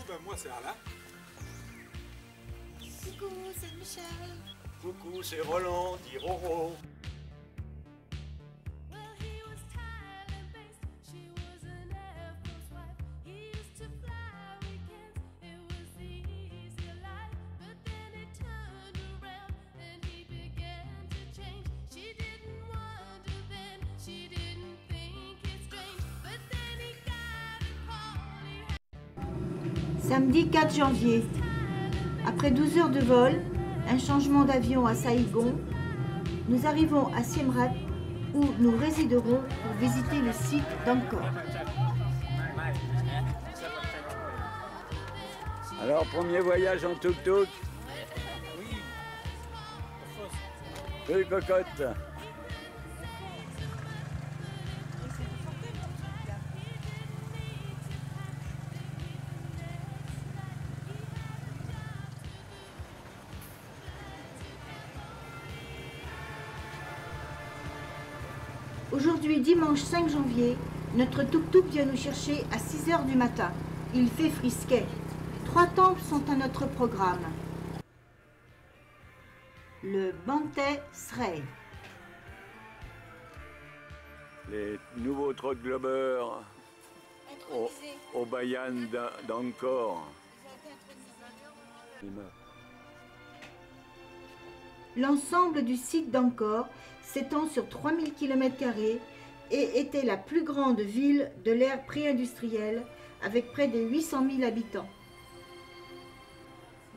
ben moi c'est Alain. Coucou, c'est Michel. Coucou, c'est Roland, dit Roro. Samedi 4 janvier. Après 12 heures de vol, un changement d'avion à Saïgon, nous arrivons à Siem Reap où nous résiderons pour visiter le site d'Angkor. Alors, premier voyage en tuk-tuk. Oui, cocotte. Aujourd'hui, dimanche 5 janvier, notre tuk-tuk vient nous chercher à 6 heures du matin. Il fait frisquet. 3 temples sont à notre programme. Le Bante Srey. Les nouveaux trocs globeurs au Bayan d'Angkor. L'ensemble du site d'Angkor s'étend sur 3000 km² et était la plus grande ville de l'ère pré-industrielle avec près de 800 000 habitants.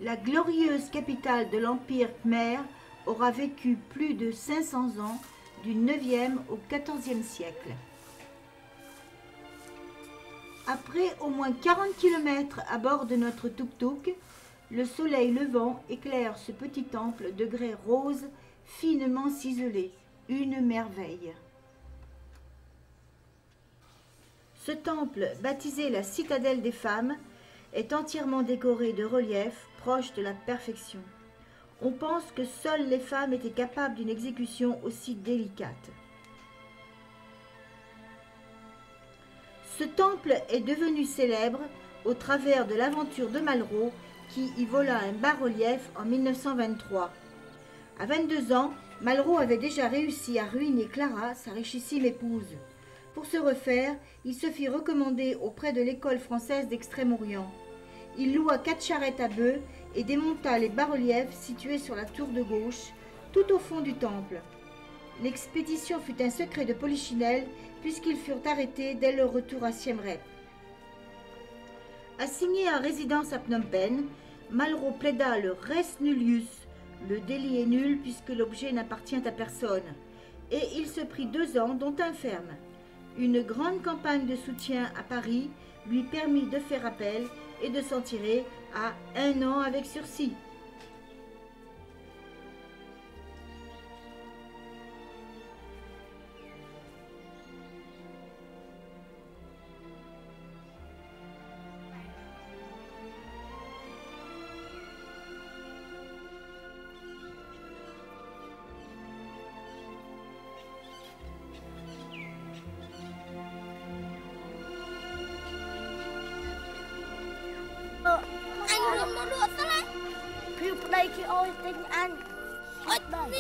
La glorieuse capitale de l'Empire Khmer aura vécu plus de 500 ans du 9e au 14e siècle. Après au moins 40 km à bord de notre tuk-tuk, le soleil levant éclaire ce petit temple de grès rose finement ciselé, une merveille. Ce temple, baptisé la citadelle des femmes, est entièrement décoré de reliefs proches de la perfection. On pense que seules les femmes étaient capables d'une exécution aussi délicate. Ce temple est devenu célèbre au travers de l'aventure de Malraux qui y vola un bas-relief en 1923. À 22 ans, Malraux avait déjà réussi à ruiner Clara, sa richissime épouse. Pour se refaire, il se fit recommander auprès de l'école française d'Extrême-Orient. Il loua 4 charrettes à bœufs et démonta les bas-reliefs situés sur la tour de gauche, tout au fond du temple. L'expédition fut un secret de Polichinelle puisqu'ils furent arrêtés dès leur retour à Siem Reap. Assigné à résidence à Phnom Penh, Malraux plaida le res nullius, le délit est nul puisque l'objet n'appartient à personne, et il se prit 2 ans dont un ferme. Une grande campagne de soutien à Paris lui permit de faire appel et de s'en tirer à 1 an avec sursis.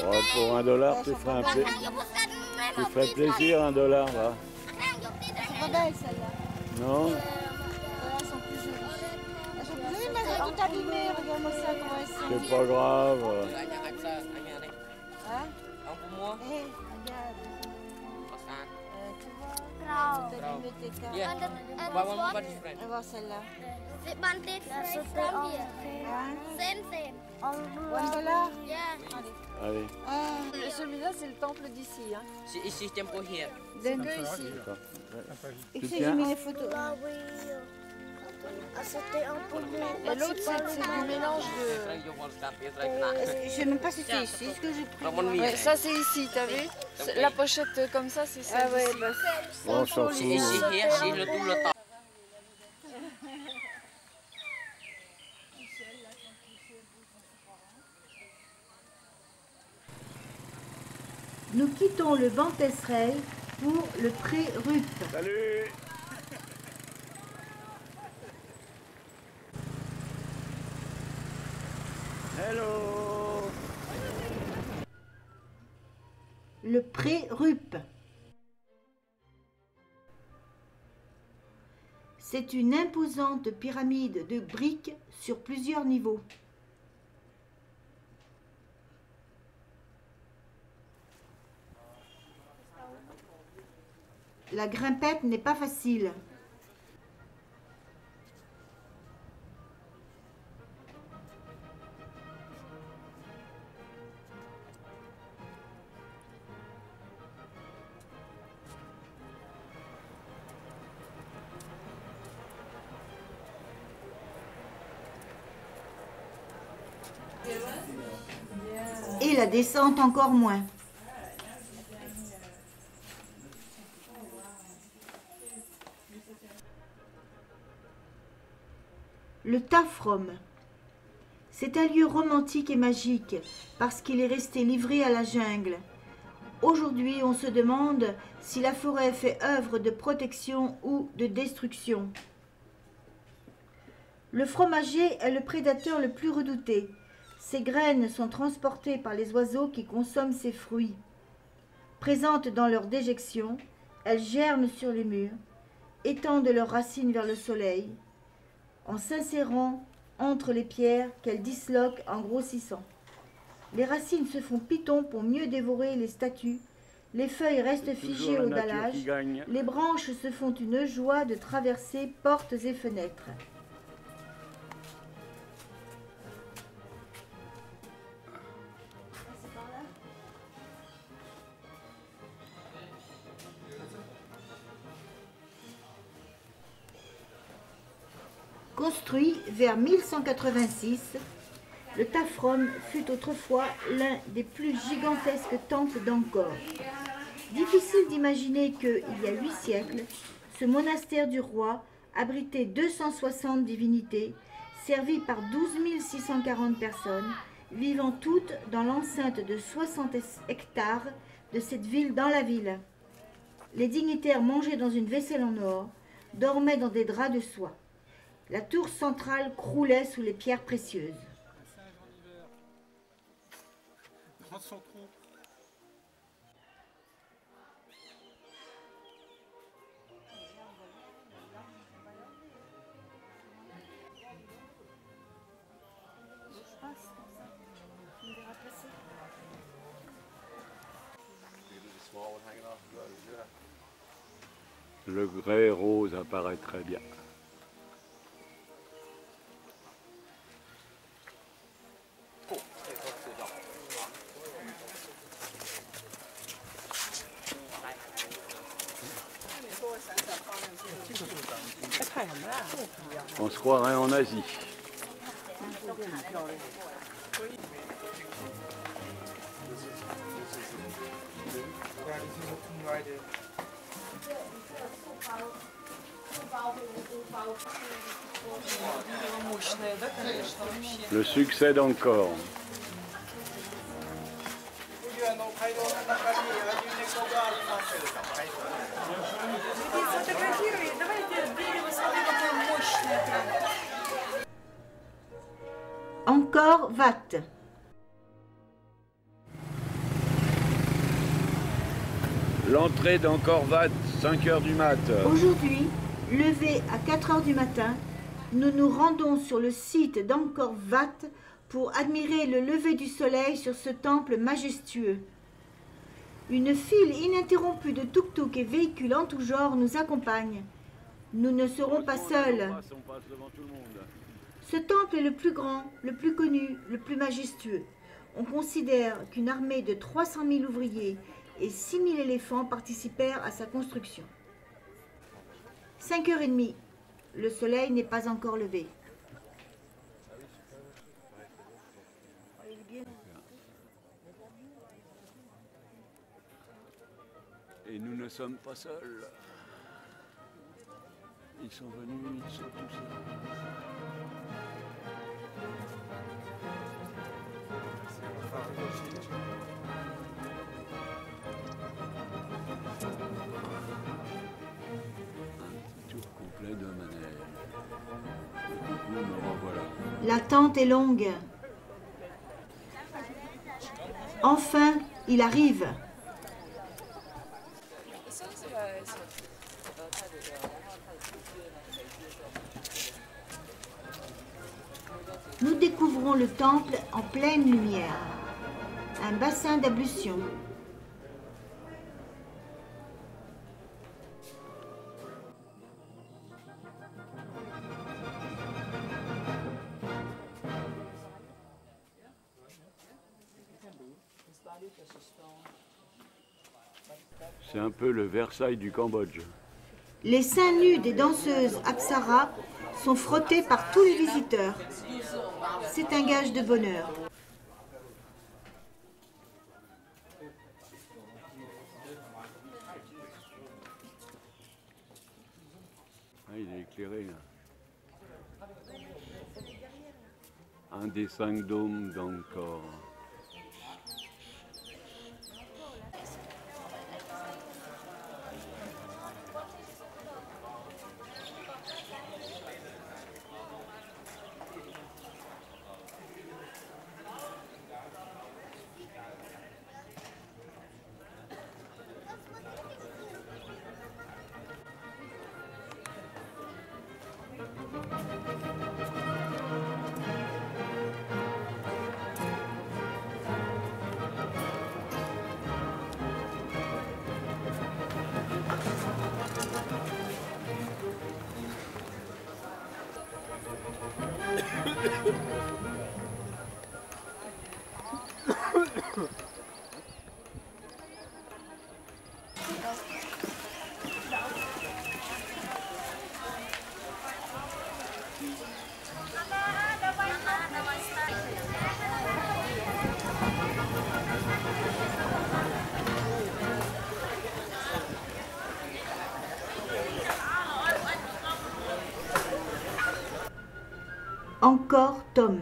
Oh, pour $1, tu ferais plaisir, $1 là. C'est pas belle celle-là. Non? Elles sont plus jolies. Elles sont plus jolies, mais elles sont toutes abîmées. Regarde-moi ça, comment elles sont. C'est pas grave. Hein? Hé, regarde. Tu vois? T'as abîmé tes cartes. On va voir celle-là. The Bante Srey from here. Hein? Same. $1? Yeah. Allez. Celui-là, c'est le temple d'ici. Hein. Ici, temple here. Donne Que ici. Et puis j'ai mis les photos. C'était un peu Et l'autre, c'est du mélange de... Je sais même pas si c'est ici ce que j'ai pris. Ouais, ça, c'est ici, t'as vu? La pochette comme ça, c'est ça. Ah ouais, bah. On s'en fout. Ici, here, c'est le tout le temps. Nous quittons le Bante Srey pour le Pré Rup. Salut! le pré-rup. C'est une imposante pyramide de briques sur plusieurs niveaux. La grimpette n'est pas facile. Et la descente encore moins. Le Tafrom. C'est un lieu romantique et magique parce qu'il est resté livré à la jungle. Aujourd'hui, on se demande si la forêt fait œuvre de protection ou de destruction. Le fromager est le prédateur le plus redouté. Ses graines sont transportées par les oiseaux qui consomment ses fruits. Présentes dans leur déjection, elles germent sur les murs, étendent leurs racines vers le soleil, en s'insérant entre les pierres qu'elles disloquent en grossissant. Les racines se font pitons pour mieux dévorer les statues, les feuilles restent figées au dallage, les branches se font une joie de traverser portes et fenêtres. Construit vers 1186, le Tafrom fut autrefois l'un des plus gigantesques temples d'Angkor. Difficile d'imaginer qu'il y a 8 siècles, ce monastère du roi abritait 260 divinités, servi par 12 640 personnes, vivant toutes dans l'enceinte de 60 hectares de cette ville dans la ville. Les dignitaires mangeaient dans une vaisselle en or, dormaient dans des draps de soie. La tour centrale croulait sous les pierres précieuses. Dans son trou. Le grès rose apparaît très bien. On se croirait en Asie. Le succès d'Angkor. Angkor Wat. L'entrée d'Angkor Wat, 5 h du mat. Aujourd'hui, levé à 4 h du matin, nous nous rendons sur le site d'Angkor Wat pour admirer le lever du soleil sur ce temple majestueux. Une file ininterrompue de tuk-tuk et véhicules en tout genre nous accompagne. Nous ne serons pas seuls. Ce temple est le plus grand, le plus connu, le plus majestueux. On considère qu'une armée de 300 000 ouvriers et 6 000 éléphants participèrent à sa construction. 5 h 30, le soleil n'est pas encore levé. Et nous ne sommes pas seuls. Ils sont venus, ils sont tous là. De Manel. Me revoilà. L'attente est longue. Enfin, il arrive. nous découvrons le temple en pleine lumière. Un bassin d'ablution. C'est un peu le Versailles du Cambodge. Les seins nus des danseuses Apsara sont frottés par tous les visiteurs. C'est un gage de bonheur. Ah, il est éclairé là. Un des 5 dômes d'Angkor. Angkor Thom.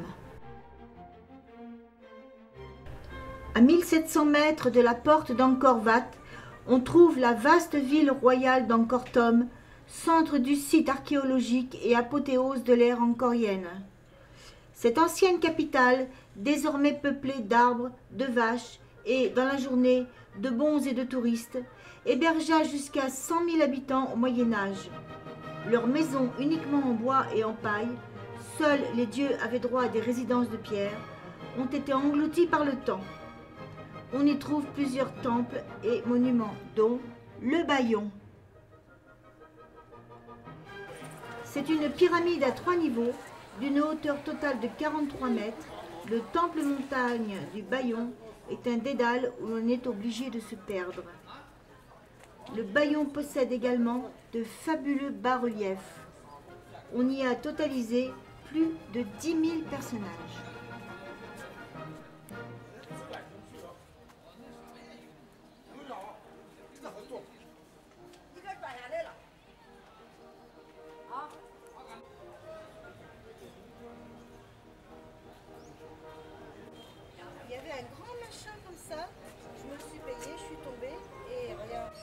À 1700 mètres de la porte d'Angkor Wat, on trouve la vaste ville royale d'Angkor Thom, centre du site archéologique et apothéose de l'ère angkorienne. Cette ancienne capitale, désormais peuplée d'arbres, de vaches et, dans la journée, de bons et de touristes, hébergea jusqu'à 100 000 habitants au Moyen-Âge. Leurs maisons uniquement en bois et en paille, seuls les dieux avaient droit à des résidences de pierre, ont été engloutis par le temps. On y trouve plusieurs temples et monuments, dont le Bayon. C'est une pyramide à 3 niveaux, d'une hauteur totale de 43 mètres. Le temple montagne du Bayon est un dédale où l'on est obligé de se perdre. Le Bayon possède également de fabuleux bas-reliefs. On y a totalisé plus de 10 000 personnages. Il y avait un grand machin comme ça, je me le suis payé, je suis tombée et regarde.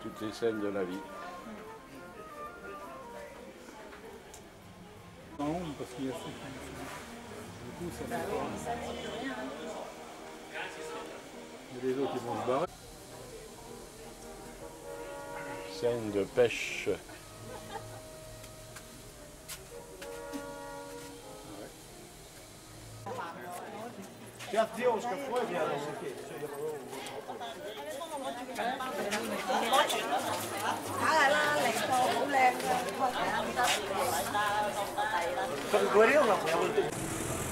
Toutes les scènes de la vie. Non, parce qu'il y a ça. Du coup, ça va pas. Il y a les autres qui vont se barrer. Scène de pêche.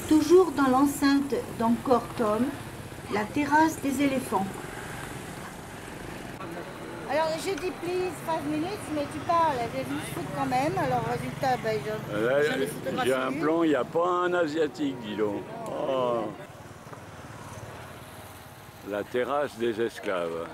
Toujours dans l'enceinte d'Angkor Thom, la terrasse des éléphants. Alors j'ai dit please 5 minutes, mais tu parles, elle est venue se foutre quand même. Alors résultat, ben, j'en ai photographié J'ai un une. plan, il n'y a pas un asiatique, dis donc. Oh. La terrasse des esclaves.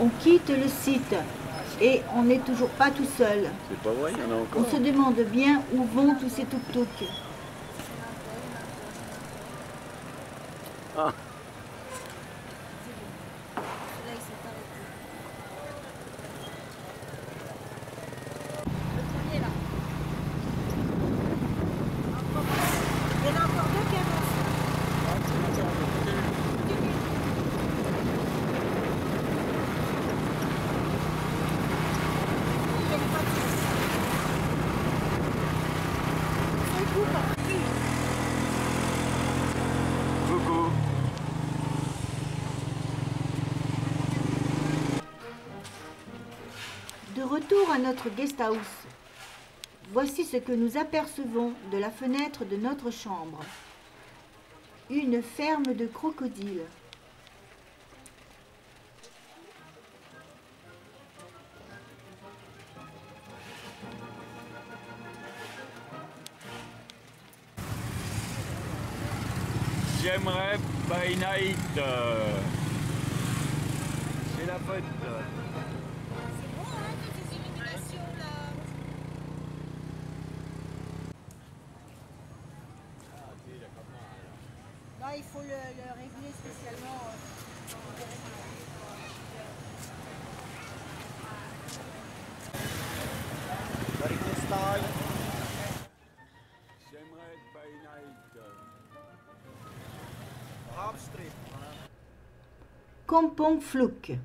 On quitte le site Et on n'est toujours pas tout seul. C'est pas vrai, il y en a On encore. se demande bien où vont tous ces tuk-tuk. Ah, Il y en a encore deux qui avancent. coucou. De retour à notre guest house. Voici ce que nous apercevons de la fenêtre de notre chambre. Une ferme de crocodiles. J'aimerais by night. C'est la fête. Là, il faut le régler spécialement. J'aimerais by night. Kampong Ploeg.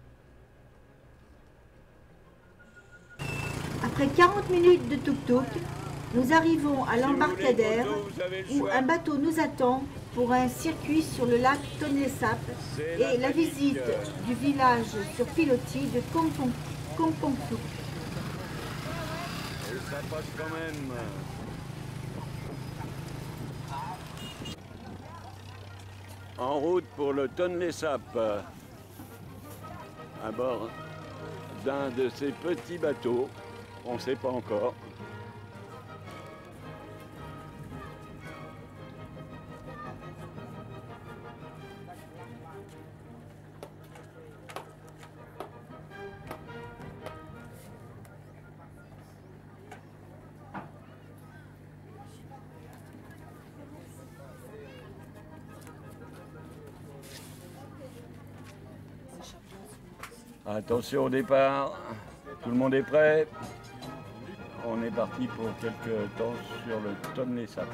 Après 40 minutes de tuk-tuk, nous arrivons à l'embarcadère où un bateau nous attend pour un circuit sur le lac Tonlé Sap et la visite du village sur pilotis de Kampong Ploeg. Et ça passe quand même. En route pour le Tonlé Sap, à bord d'un de ces petits bateaux, on ne sait pas encore. Attention au départ, tout le monde est prêt. On est parti pour quelques temps sur le Tonlé Sap.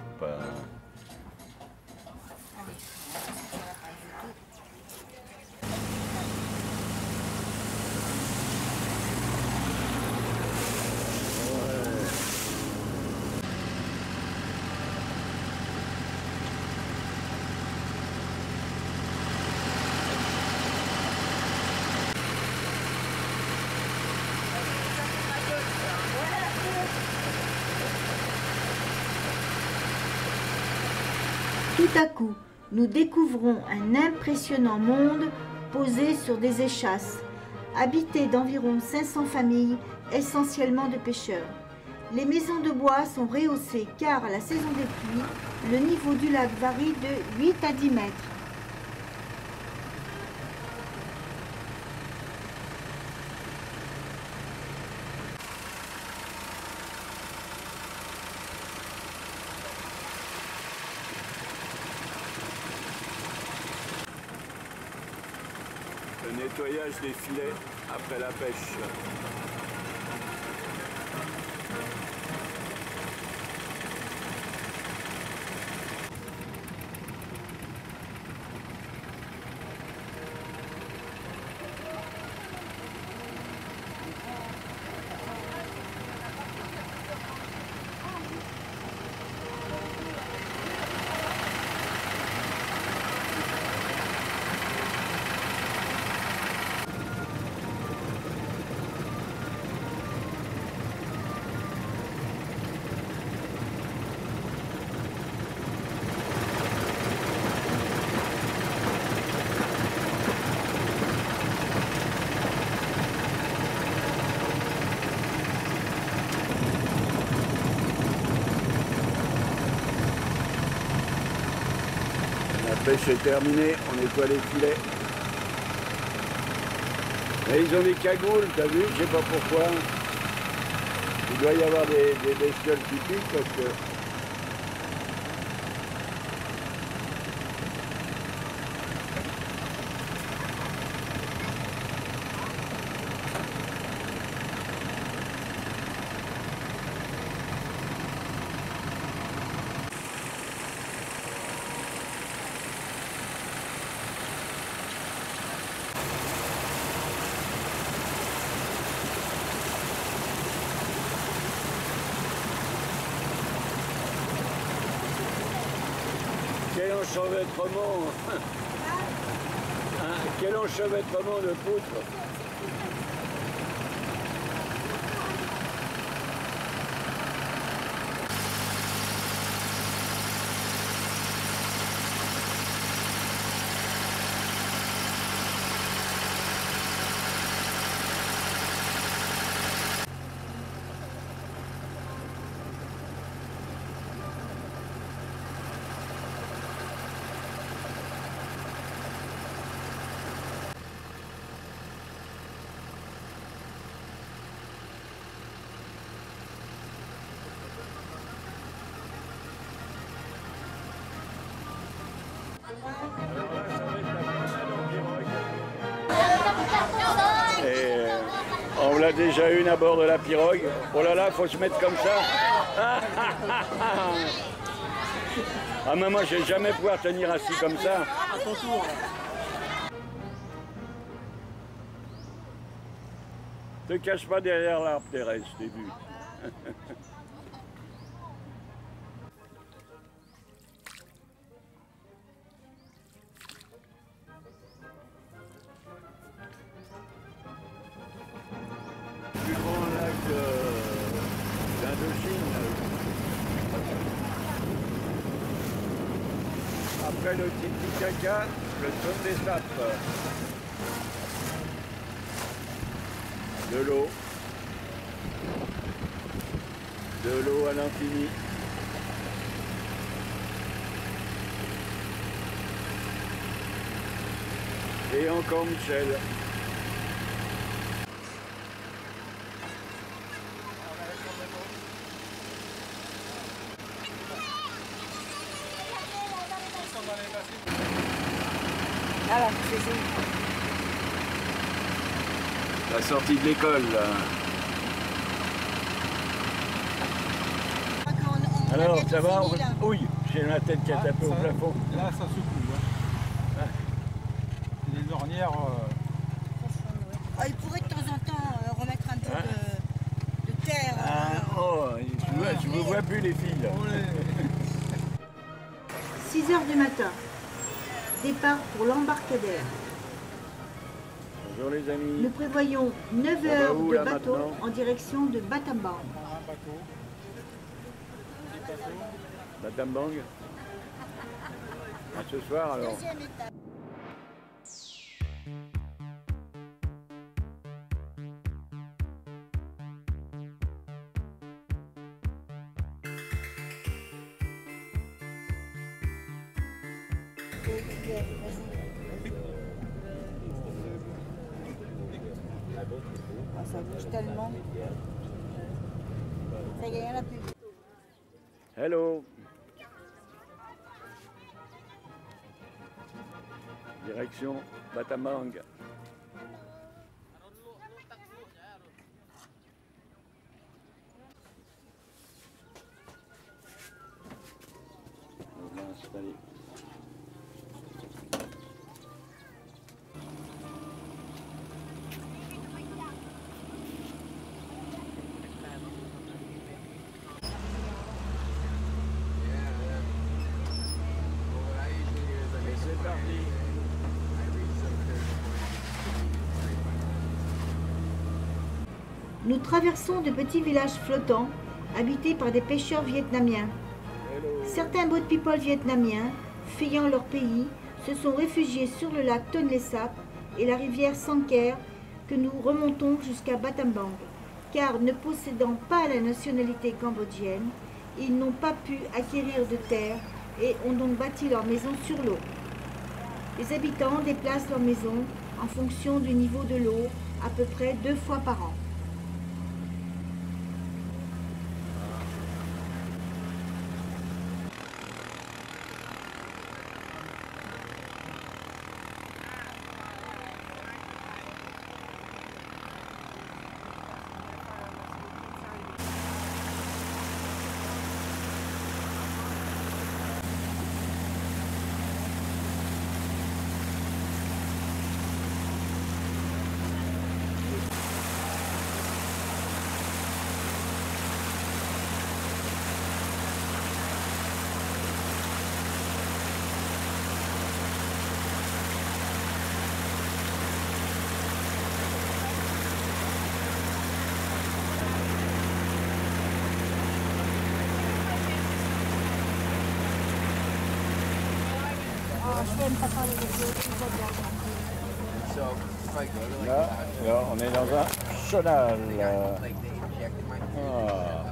Tout à coup, nous découvrons un impressionnant monde posé sur des échasses, habité d'environ 500 familles, essentiellement de pêcheurs. Les maisons de bois sont rehaussées car à la saison des pluies, le niveau du lac varie de 8 à 10 mètres. Le nettoyage des filets après la pêche. La pêche est terminée, on nettoie les filets. Et ils ont des cagoules, t'as vu? Je sais pas pourquoi. Il doit y avoir des bestioles typiques parce que... Quel enchevêtrement! Quel enchevêtrement de poutres! Et on l'a déjà une à bord de la pirogue. Oh là là, faut se mettre comme ça. Ah mais moi je vais jamais pouvoir tenir assis comme ça. À ton tour. Te cache pas derrière l'arbre, Thérèse, je t'ai vu. Plus grand lac d'Indochine. Après le Titicaca, le Saône des Sapes. De l'eau à l'infini. Et encore Michel. Alors, c'est La sortie de l'école, là. Alors, ça va? Oui, j'ai la tête qui a tapé au plafond. Là, ça secoue. Hein. Les ornières... il pourrait de temps en temps remettre un peu de terre. Je ne me vois plus les filles. Là. 6 h du matin. Départ pour l'embarcadère. Bonjour les amis. Nous prévoyons 9 On va heures où, de là, bateau maintenant en direction de Battambang. Un bateau. Battambang. À ce soir alors. Deuxième étape. Ça bouge tellement. Ça y est, il n'y en a plus. Hello. Direction Battambang. On va installer. Et c'est parti. Nous traversons de petits villages flottants habités par des pêcheurs vietnamiens. Certains boat people vietnamiens, fuyant leur pays, se sont réfugiés sur le lac Tonle Sap et la rivière Sangkaer que nous remontons jusqu'à Battambang. Car ne possédant pas la nationalité cambodgienne, ils n'ont pas pu acquérir de terre et ont donc bâti leur maison sur l'eau. Les habitants déplacent leurs maisons en fonction du niveau de l'eau à peu près 2 fois par an. Là, on est dans un chenal. Ah.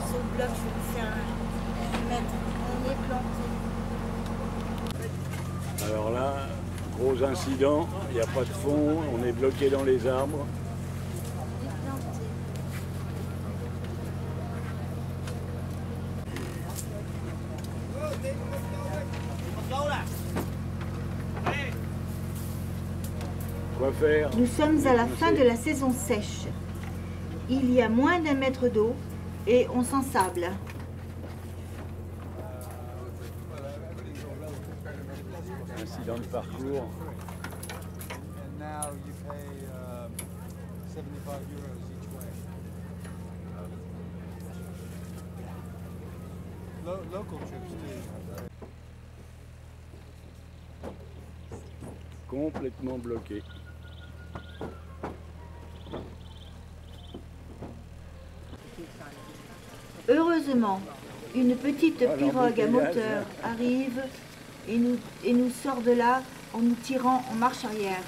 Ce bloc, je vais faire mettre. On est planté. Alors là, gros incident, il n'y a pas de fond, on est bloqué dans les arbres. Quoi faire? Nous sommes à la fin de la saison sèche. Il y a moins d'1 mètre d'eau et on s'ensable. Incident de parcours. And now you pay 75 euros each way. Local trips too. Complètement bloqué. Heureusement, une petite pirogue à moteur arrive et nous sort de là en nous tirant en marche arrière.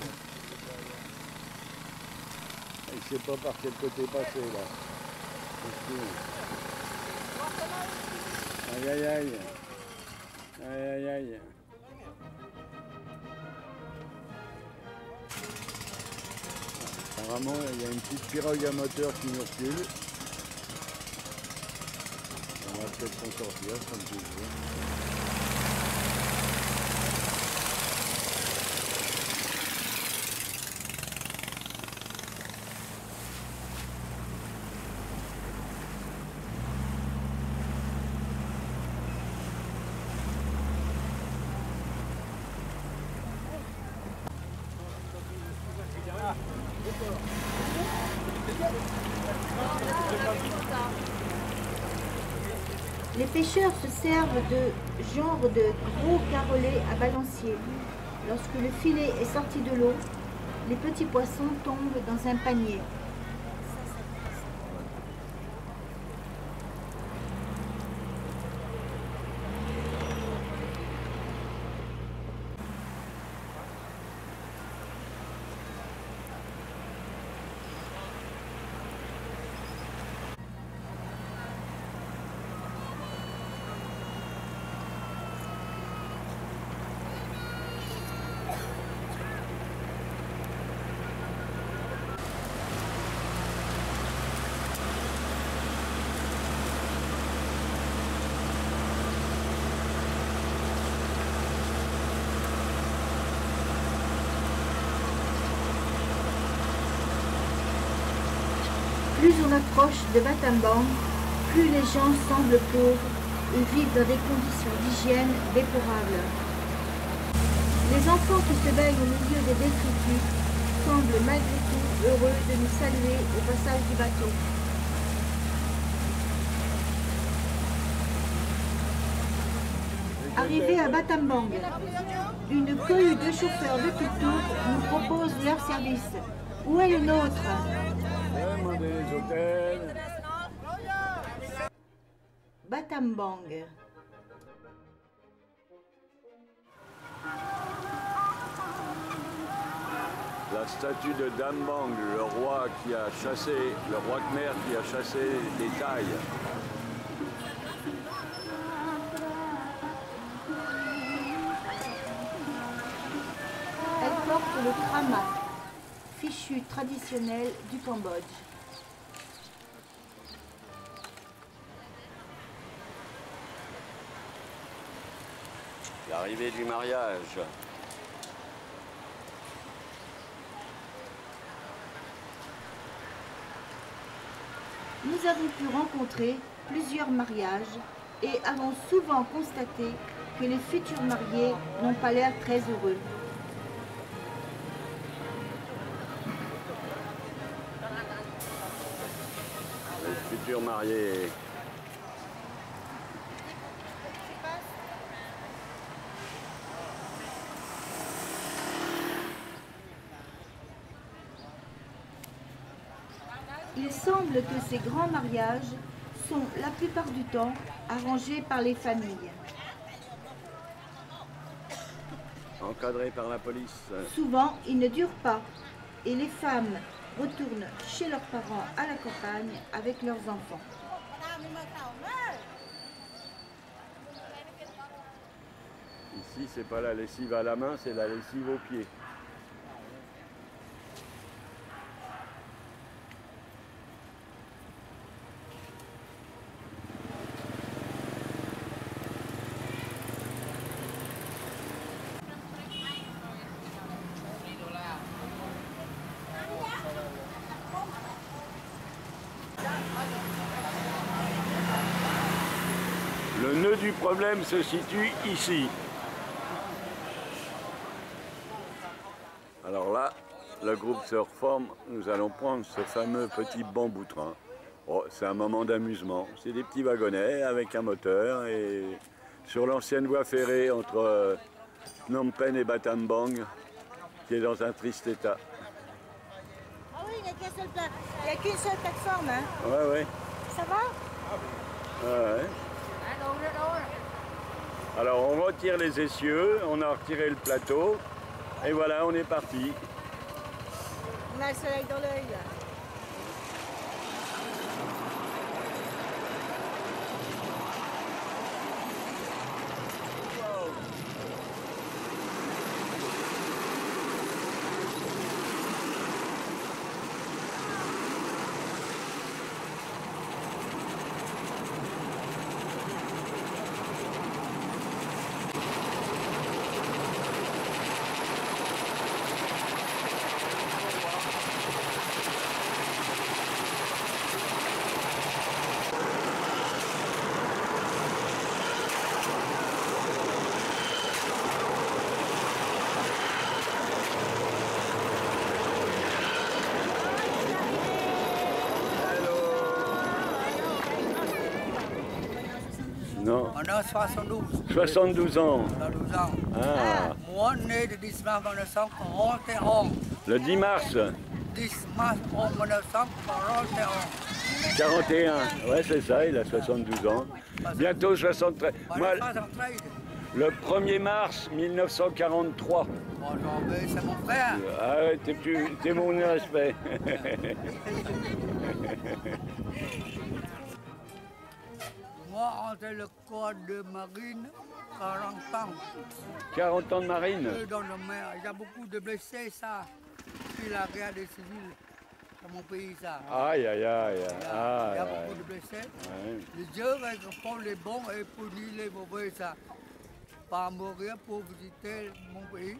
Il ne sait pas par quel côté passer là. Aïe aïe aïe. Aïe aïe aïe. Apparemment, il y a une petite pirogue à moteur qui nous recule. On va peut-être s'en sortir, comme toujours. Les pêcheurs se servent de genre de gros carolets à balancier. Lorsque le filet est sorti de l'eau, les petits poissons tombent dans un panier. Plus on approche de Battambang, plus les gens semblent pauvres et vivent dans des conditions d'hygiène déplorables. Les enfants qui se baignent au milieu des détritus semblent malgré tout heureux de nous saluer au passage du bateau. Arrivés à Battambang, une cohue de chauffeurs de tuk-tuk nous propose leur service. Où est le nôtre? Demandez les hôtels. Battambang. La statue de Dambang, le roi qui a chassé, le roi Khmer qui a chassé les Thaïs. c'est le krama, fichu traditionnel du Cambodge. L'arrivée du mariage. Nous avons pu rencontrer plusieurs mariages et avons souvent constaté que les futurs mariés n'ont pas l'air très heureux. Les futurs mariés. Il semble que ces grands mariages sont la plupart du temps arrangés par les familles. Encadrés par la police. Souvent, ils ne durent pas et les femmes retournent chez leurs parents à la campagne avec leurs enfants. Ici, c'est pas la lessive à la main, c'est la lessive aux pieds. Le nœud du problème se situe ici. Alors là, le groupe se reforme. Nous allons prendre ce fameux petit bambou-train. Oh, c'est un moment d'amusement. C'est des petits wagonnets avec un moteur et sur l'ancienne voie ferrée entre Phnom Penh et Battambang, qui est dans un triste état. Ah oui, il n'y a qu'une seule plateforme. Hein. Ouais, ouais. Ça va? Ouais. Alors on retire les essieux, on a retiré le plateau et voilà, on est parti. On a le soleil dans l'œil là. Non, On a 72. 72 ans. 72 ans. Ah, Moi, né le 10 mars 1941. le 10 mars 10 mars 1941. 41. Ouais, c'est ça, il a 72 ans. Bientôt 73. Moi, le 1er mars 1943. Bon, c'est mon frère. Ah ouais, t'es mon respect. Moi, entre le corps de marine, 40 ans. 40 ans de marine. Dans le mer, il y a beaucoup de blessés, ça. Puis la guerre des civils dans mon pays, ça. Aïe, aïe, aïe. Il y a beaucoup de blessés. Ouais. Les dieux récompense les bons et punit les mauvais, ça. Pas mourir pour visiter mon pays.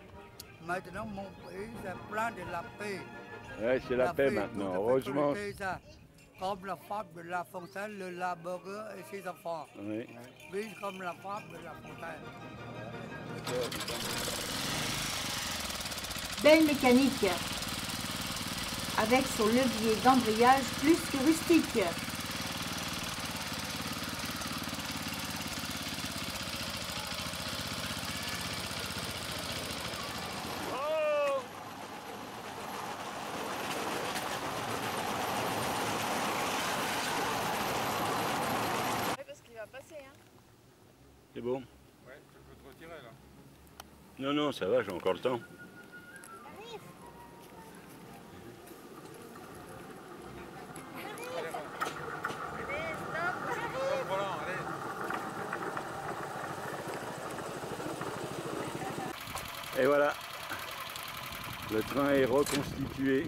Maintenant, mon pays, c'est plein de la paix. Ouais, c'est la paix maintenant, heureusement. Ça. Comme la femme de La Fontaine, le laboureur et ses enfants. Oui. Oui, comme la femme de La Fontaine. Belle mécanique, avec son levier d'embrayage plus que rustique. C'est bon? Ouais, tu peux te retirer là. Non, non, ça va, j'ai encore le temps. Et voilà. Le train est reconstitué.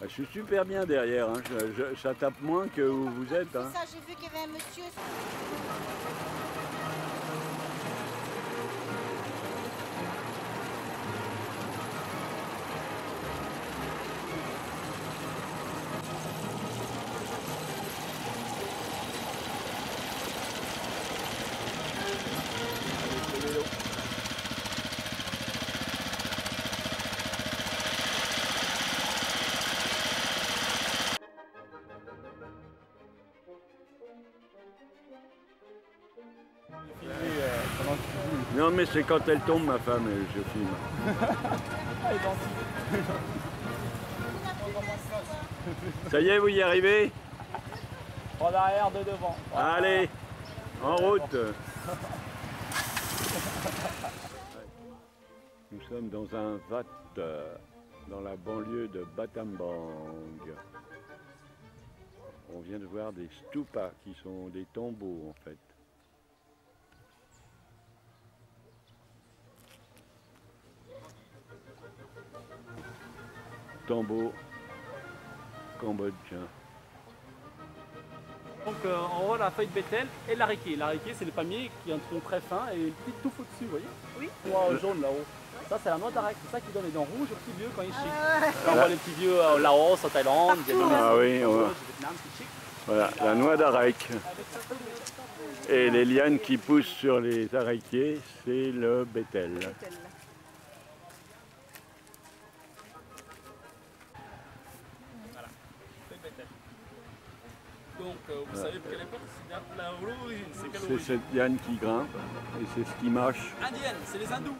Ah, je suis super bien derrière, hein. Ça tape moins que où vous êtes. Hein. Ça, j'ai vu qu'il y avait un monsieur. Non mais c'est quand elle tombe ma femme, je filme. Ça y est, vous y arrivez? En arrière de devant. Allez, en route. Nous sommes dans un vat dans la banlieue de Battambang. On vient de voir des stupas qui sont des tombeaux en fait. Tombeau cambodgien. Donc en haut la feuille de bétel et l'ariké. L'ariké c'est le palmier qui a un tronc très fin et une petite touffe au-dessus, vous voyez? Oui. Noix jaune là-haut. Ça c'est la noix d'arec, c'est ça qui donne les dents rouges aux petits vieux quand ils chient. On voit les petits vieux au Laos, en Thaïlande, Ah oui, au ouais. Vietnam, c'est chic. Voilà, la noix d'arec. Et les lianes qui poussent sur les araignées, c'est le bétel. Donc vous savez pour quelle époque c'est l'origine, c'est quelle C'est origine? cette liane qui grimpe et c'est ce qui marche. Indienne, c'est les hindous.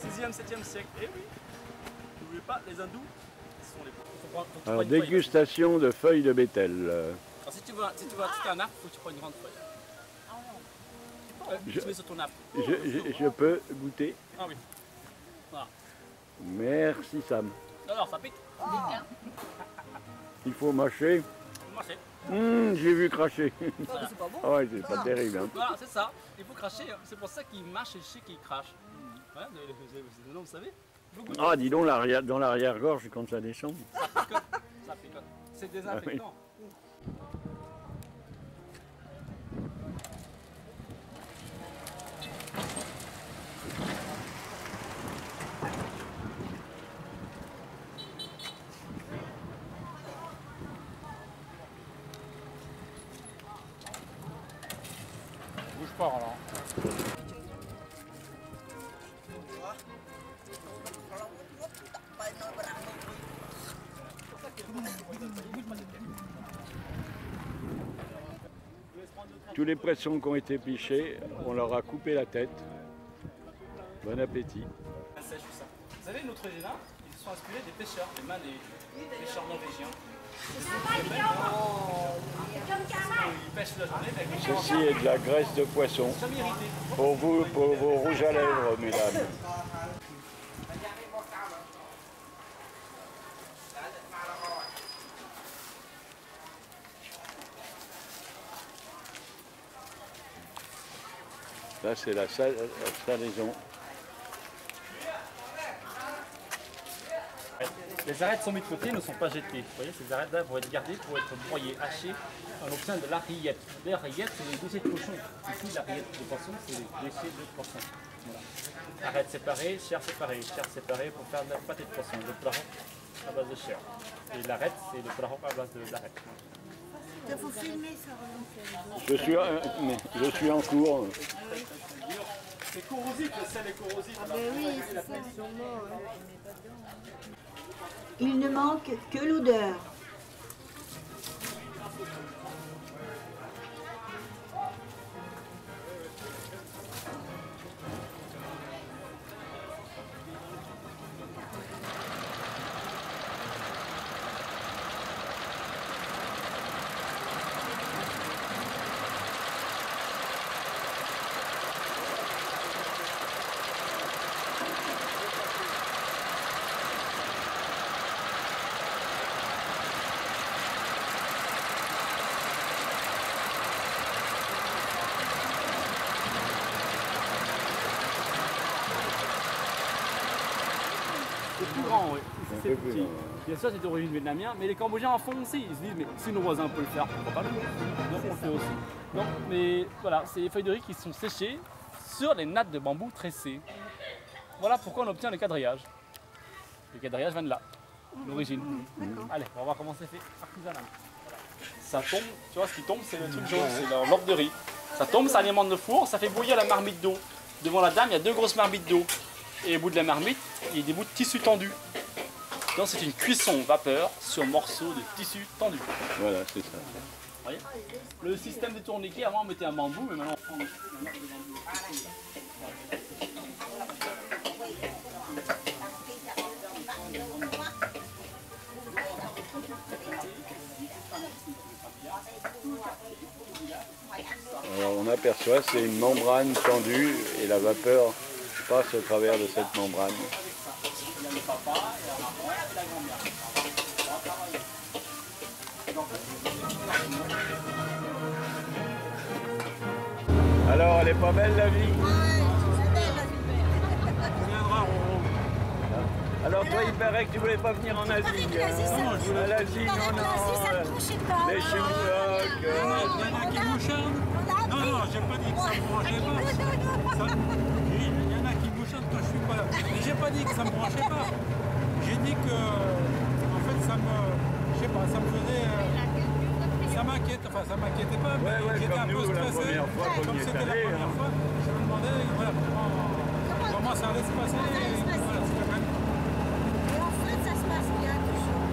6e, 7e siècle. Eh oui. N'oubliez pas, les hindous, ce sont les... Alors, dégustation de feuilles de bétel. Alors, si tu veux un arbre, il faut que tu prends une grande feuille. Tu mets sur ton arbre. Je peux goûter? Ah oui. Voilà. Merci Sam. Alors, ça pique. Il faut mâcher. Marcher. J'ai vu cracher. Voilà. C'est pas bon. Ah ouais, c'est pas terrible. Hein. Voilà, c'est ça. Il faut cracher. C'est pour ça qu'il marche et je sais qu'il crache. Ouais, vous savez. Ah, dis donc, dans l'arrière-gorge, quand ça descend. Ça picote. Ça picote. C'est désinfectant. Bouge pas alors. Tous les poissons qui ont été pichés, on leur a coupé la tête. Bon appétit. Vous savez, notre là, ils se sont inspirés des pêcheurs, des mains des pêcheurs norvégiens. Ils pêchent la journée avec des Ceci est de la graisse de poisson. jamais irrités. Pour vous, pour vos rouges à lèvres, mesdames. Là, c'est la salaison. Les arêtes sont mises de côté, ne sont pas jetées. Vous voyez, ces arêtes-là vont être gardées pour être broyées, hachées. On obtient de la rillette. La rillette, c'est les déchets de cochon. Ici, la rillette de poisson, c'est les déchets de poisson. Voilà. Arêtes séparées, chair séparée pour faire de la pâté de poisson. Le plat à base de chair. Et l'arête, c'est le plat à base d'arête. Il faut filmer ça. Je suis en cours. C'est corrosif, le sel est corrosif. Oui, c'est ça. Il ne manque que l'odeur. C'est plus grand, oui. Ici, Un c'est peu plus petit. grand. Bien sûr, c'est d'origine vietnamienne, mais les Cambodgiens en font aussi. Ils se disent, mais si nos voisins peuvent le faire, pourquoi pas nous? Donc on le fait aussi. Donc, mais voilà, c'est les feuilles de riz qui sont séchées sur les nattes de bambou tressées. Voilà pourquoi on obtient le quadrillage. Le quadrillage vient de là, l'origine. Allez, on va voir comment c'est fait artisanalement. Voilà. Ça tombe, tu vois, ce qui tombe, c'est le truc jaune, c'est l'orbe de riz. Ça tombe, ça alimente le four, ça fait bouillir la marmite d'eau. Devant la dame, il y a 2 grosses marmites d'eau. Et au bout de la marmite, il y a des bouts de tissu tendus. Donc c'est une cuisson vapeur sur morceaux de tissu tendu. Voilà, c'est ça. Vous voyez, le système de tourniquet, avant on mettait un bambou, mais maintenant on prend un arc de bambou. Alors on aperçoit, c'est une membrane tendue et la vapeur passe au travers de cette membrane. Il y a le papa, et la maman et la grand-mère. Alors elle est pas belle la vie? Alors toi il paraît que tu voulais pas venir en Asie. À l'Asie, non. Les Chinois. Il y en a qui mouchonnent. Non, non, j'ai pas dit que ça me branchait pas. Il y en a qui mouchonnent quand je suis pas là. Mais j'ai pas dit que ça me branchait pas. J'ai dit que, en fait, ça me, je sais pas, ça me faisait, ça m'inquiète. Enfin, ça m'inquiétait pas, mais j'étais un peu stressé. Comme c'était la première fois, je me demandais, voilà, comment ça allait se passer. Voilà, c'était même. Et en fait, ça se passe bien toujours.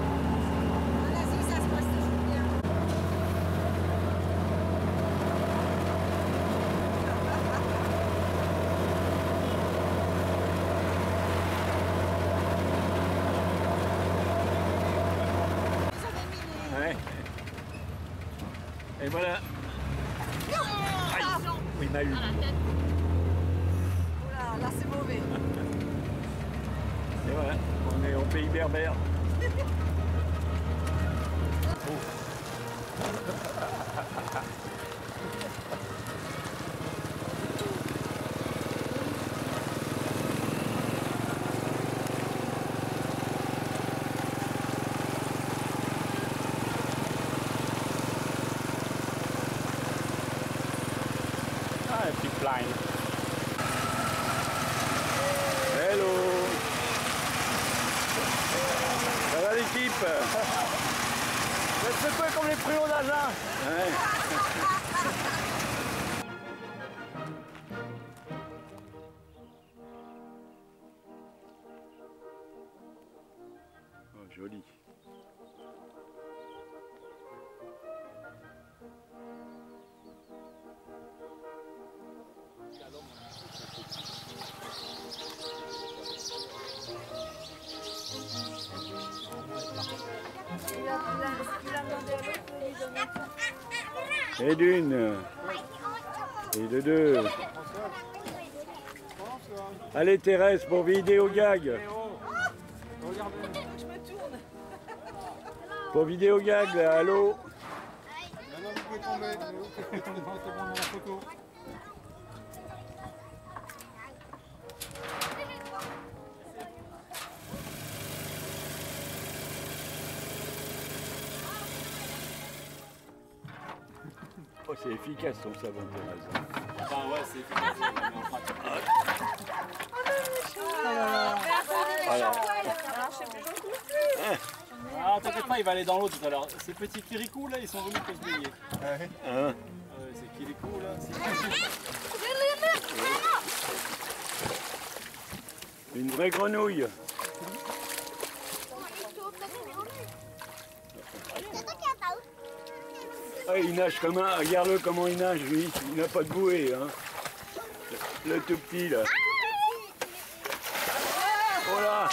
En Asie, ça se passe toujours bien. Ouais. Et voilà. Aïe. Oui, il m'a eu. Là, c'est mauvais. Et voilà, on est au pays berbère. Ah, un petit plein. Hello. Ça va l'équipe? C'est un peu comme les pruneaux d'Agen. Ouais. Oh, joli. Et d'une. Et de deux. Allez Thérèse pour vidéo gag. Pour vidéo gag là, allô. Oh, c'est efficace ton savon Thérèse. Enfin ouais, c'est efficace, mais en pratique. Ah, t'inquiète pas, il va aller dans l'eau tout à l'heure. Ces petits kirikous là, ils sont venus pour se baigner. Hein? Ces kirikous là, Une vraie grenouille. Ah, il nage comme un... Regarde-le comment il nage, lui. Il n'a pas de bouée, hein. Le tout petit, là. Oh là!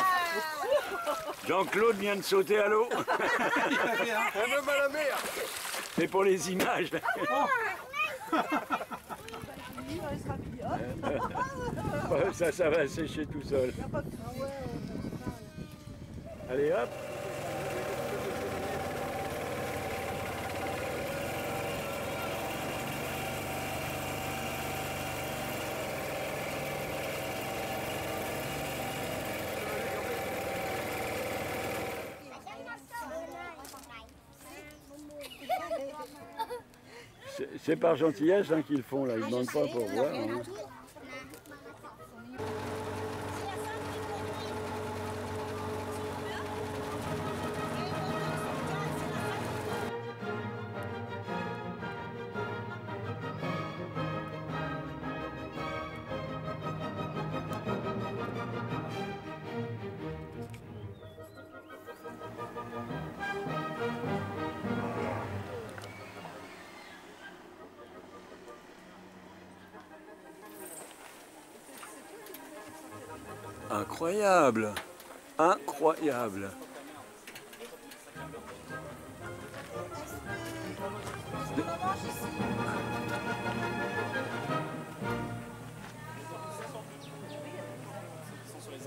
Jean-Claude vient de sauter à l'eau. Même à la mer. C'est pour les images. Ouais, ça va sécher tout seul. Allez, hop. C'est par gentillesse hein, qu'ils le font là, ils ne demandent pas pour voir. Hein. Incroyable, incroyable.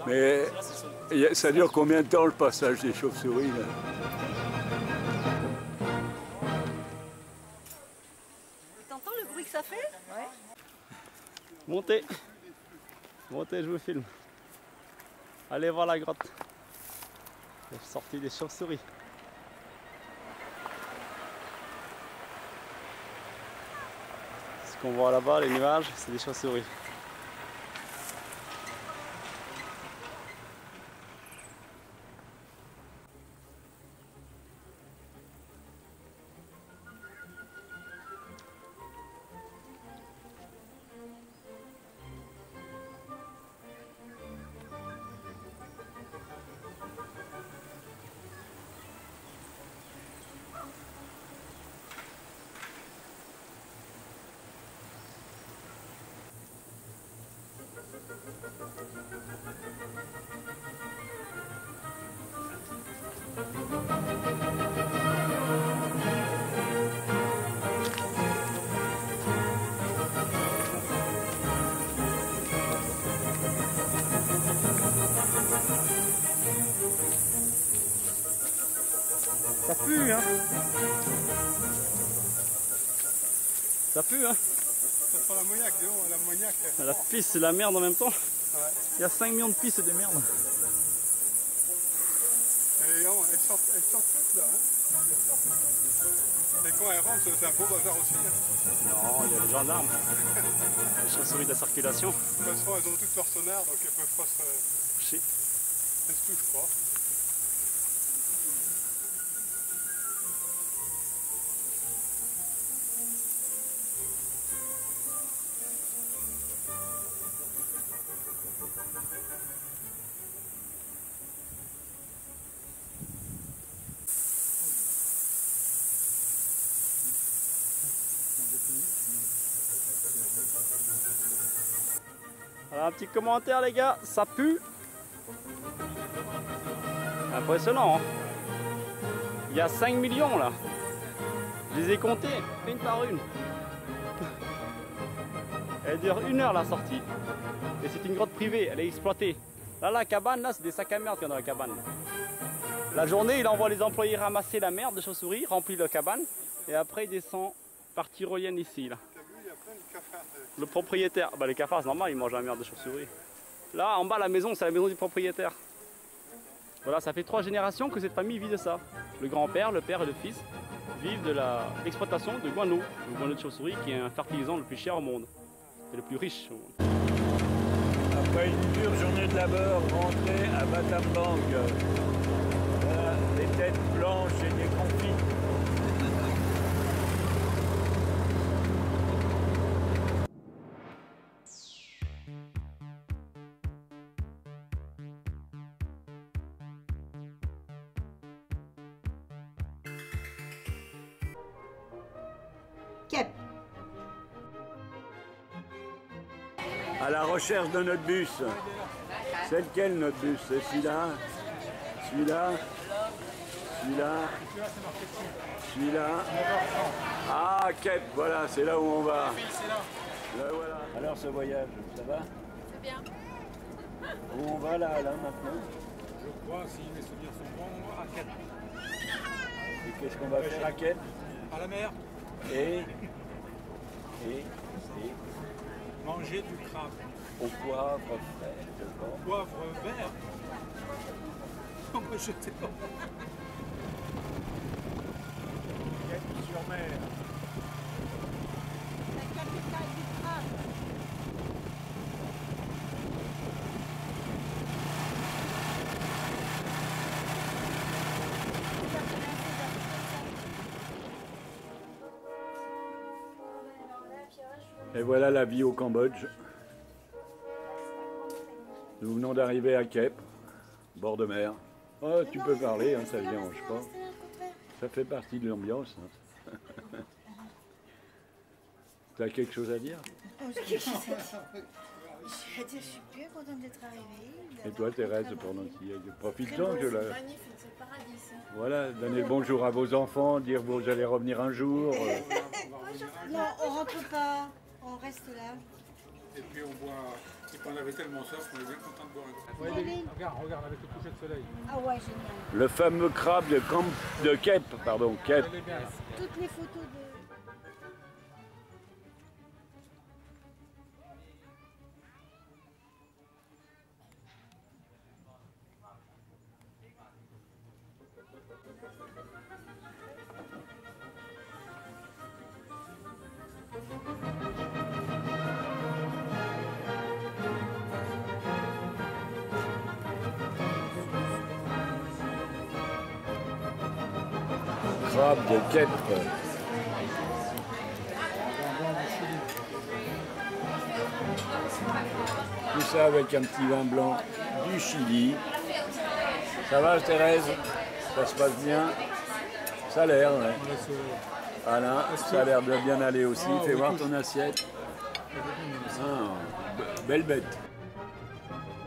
Mais ça dure combien de temps le passage des chauves-souris là? T'entends le bruit que ça fait? Ouais. Montez, montez, je vous filme. Allez voir la grotte. La sortie des chauves-souris. Ce qu'on voit là-bas, les nuages, c'est des chauves-souris. Ça pue, hein? Ça pue, hein? Ça sent l'ammoniac, dis donc, l'ammoniac. La pisse, c'est la merde en même temps. Ouais. Il y a 5 millions de pistes et de merde. Et non, elles sortent toutes là, hein? Et quand elles rentrent, c'est un beau bazar aussi. Hein? Non, il y a les gendarmes. Les chauves-souris de la circulation. De toute façon, elles ont toutes leur sonar, donc elles peuvent pas se... Chier. Elles se touchent pas. Alors un petit commentaire les gars, ça pue. Impressionnant hein. Il y a 5 millions là. Je les ai comptés, une par une. Elle dure 1 heure la sortie. Et c'est une grotte privée, elle est exploitée. Là la cabane, là c'est des sacs à merde qu'il y a dans la cabane. La journée il envoie les employés ramasser la merde de chauves-souris, remplit la cabane. Et après il descend par tyrolienne ici là. Le propriétaire, bah les cafards c'est normal, ils mangent la merde de chauves-souris. Là en bas la maison, c'est la maison du propriétaire. Voilà, ça fait 3 générations que cette famille vit de ça. Le grand-père, le père et le fils vivent de l'exploitation de guano. Le guano de chauve-souris qui est un fertilisant le plus cher au monde. Et le plus riche au monde. Après une dure journée de labeur, rentrée à Battambang. Voilà, des têtes blanches et des confits. Cap. À la recherche de notre bus. C'est lequel notre bus? C'est celui-là? Celui-là? Celui-là? Celui-là? Ah, Kep, voilà, c'est là où on va. Là, voilà. Alors ce voyage, ça va? C'est bien. Où on va là maintenant? Je crois, si mes souvenirs sont bons, à Kep. Et qu'est-ce qu'on va faire à Kep? À la mer. Et Manger du crabe. au poivre frais, je pense. Poivre vert. Oh, moi, je sais pas. Kep sur mer. Et voilà la vie au Cambodge. Nous venons d'arriver à Kep, bord de mer. Oh, tu peux parler, hein, ça ne dérange pas. Ça fait partie de l'ambiance. Hein. Tu as quelque chose à dire? Je suis bien contente d'être arrivée. Et toi, Thérèse, pendant qu'il y a... Profite-en que là. C'est magnifique, c'est le paradis ici. Voilà, donnez le bonjour à vos enfants, dire vous allez revenir un jour. Non, on rentre pas, on reste là. Et puis on boit, et puis on avait tellement soif qu'on est bien content de boire un coup. Allez. Regarde avec le coucher de soleil. Ah ouais, génial. Le fameux crabe de Kep, pardon, Kep. Elle est bien. Toutes les photos de... Crabe de Kep. Tout ça avec un petit vin blanc du Chili. Ça va, Thérèse? Ça se passe bien? Ça a l'air, ouais. Alain, ça a l'air de bien aller aussi. Fais voir ton assiette. Ah, belle bête.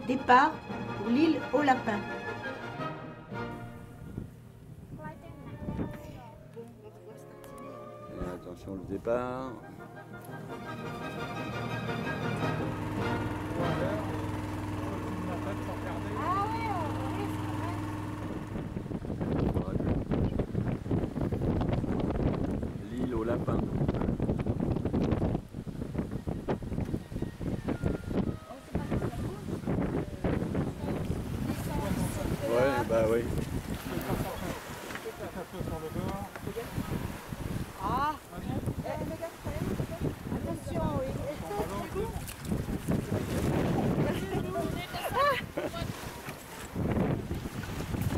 Départ pour l'île aux lapins. Et attention le départ. L'île aux lapins. Ouais, bah oui. Ah, attention, oui.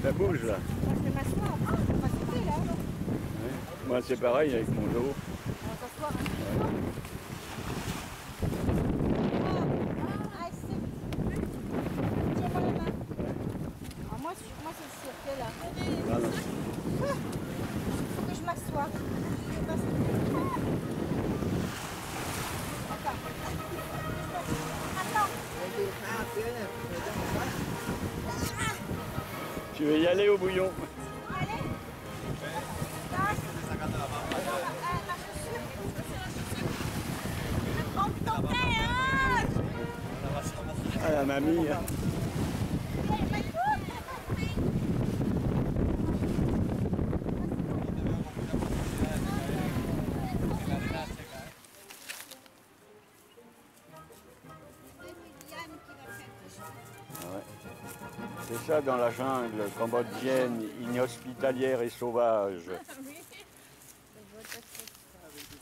Ça bouge là. Moi, je vais m'asseoir. On va sauter là. Ouais. Moi c'est pareil avec mon dos. On va s'asseoir. Ah, tiens-moi la main. Ah, moi, c'est sûr que là. Ah, non. Faut que je m'assoie. Je vais pas Tu veux y aller au bouillon? Ah la mamie. C'est ça dans la jungle cambodgienne, inhospitalière et sauvage.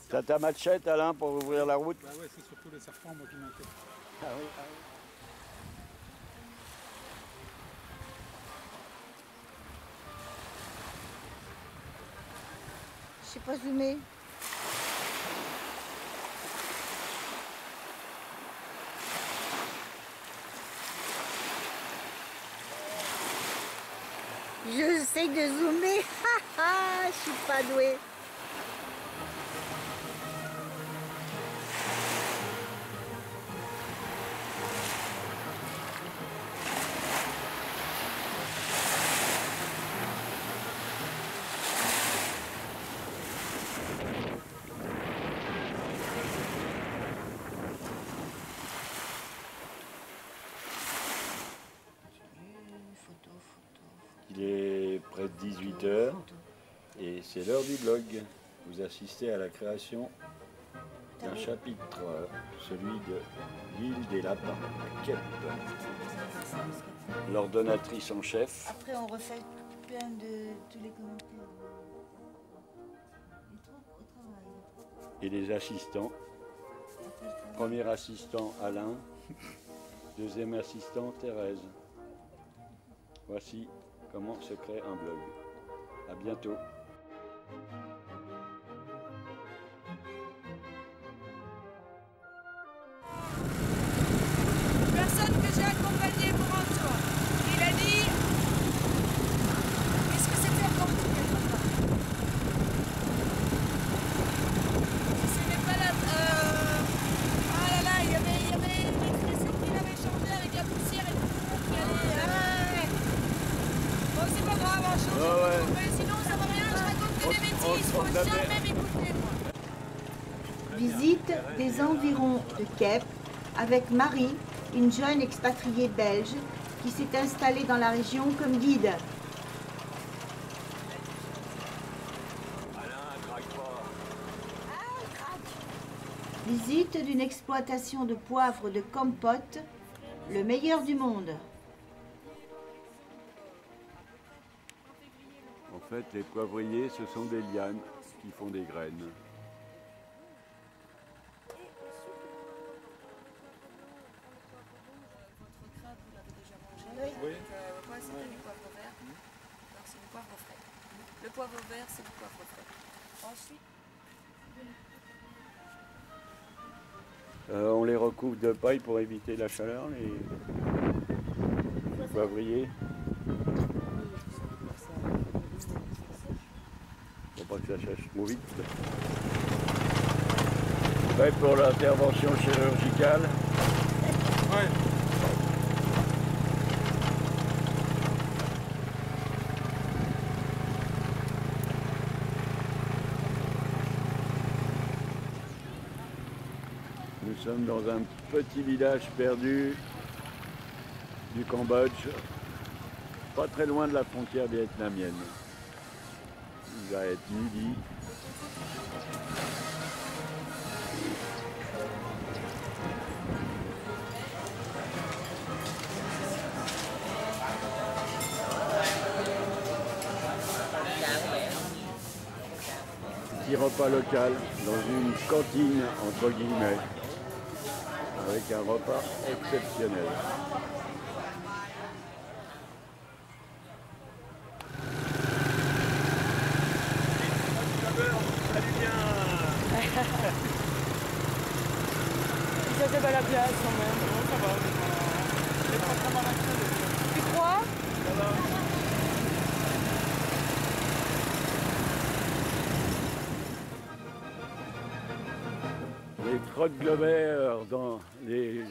T'as ta machette, Alain, pour ouvrir la route? Bah ouais, c'est surtout les serpents moi qui m'inquiètent. Ah oui, ah oui. Je sais pas zoomer. J'essaie de zoomer. Je suis pas douée. Il est près de 18 h et c'est l'heure du blog. Vous assistez à la création d'un chapitre, celui de l'île des lapins, à Kep. L'ordonnatrice en chef. Après, on refait plein de tous les commentaires. Et les assistants. Premier assistant Alain, deuxième assistant Thérèse. Voici comment se crée un blog. À bientôt. Sinon, ça va rien, je raconte que des bêtises, faut jamais m'écouter, moi. Visite des environs de Kep avec Marie, une jeune expatriée belge qui s'est installée dans la région comme guide. Visite d'une exploitation de poivre de Compote, le meilleur du monde. En fait, les poivriers, ce sont des lianes qui font des graines. Oui. Moi, c'était du poivre vert. Donc, c'est du poivre frais. Le poivre vert, c'est du poivre frais. Ensuite, On les recouvre de paille pour éviter la chaleur, les poivriers. Faut pas que ça sèche trop vite. Prêt pour l'intervention chirurgicale. Ouais. Nous sommes dans un petit village perdu du Cambodge, pas très loin de la frontière vietnamienne. Il va être midi. Petit repas local dans une cantine entre guillemets, avec un repas exceptionnel. Ça fait pas la place quand même. Non, ça va. Tu crois? Les troglovers dans les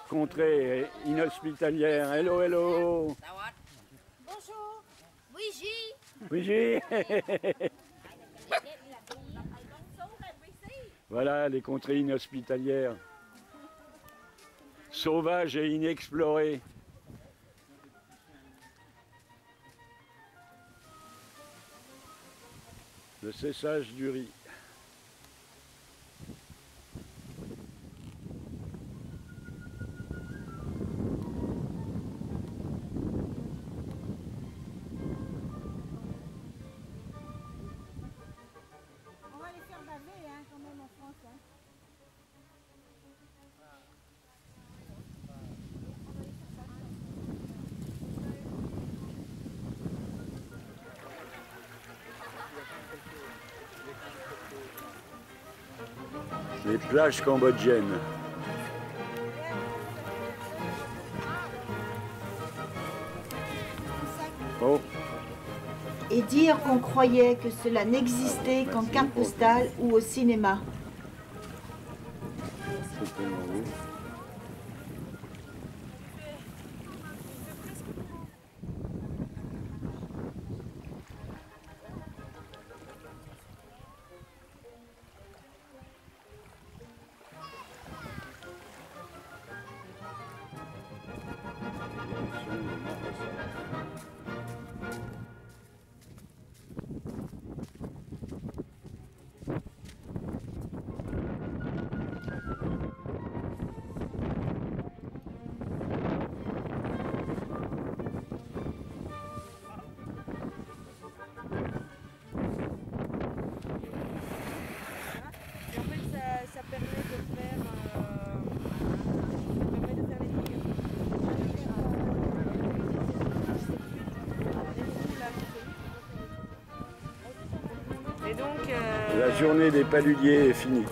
contrées inhospitalières. Hello, hello. Bonjour. Oui, Oui, voilà les contrées inhospitalières. Sauvages et inexplorées. Le séchage du riz. On va les faire baver quand même en France. Les plages cambodgiennes. Oh, Et dire qu'on croyait que cela n'existait qu'en carte postale ou au cinéma. c'est tellement beau. Et en fait, ça permet de faire les lignes. Et donc, La journée des paludiers est finie.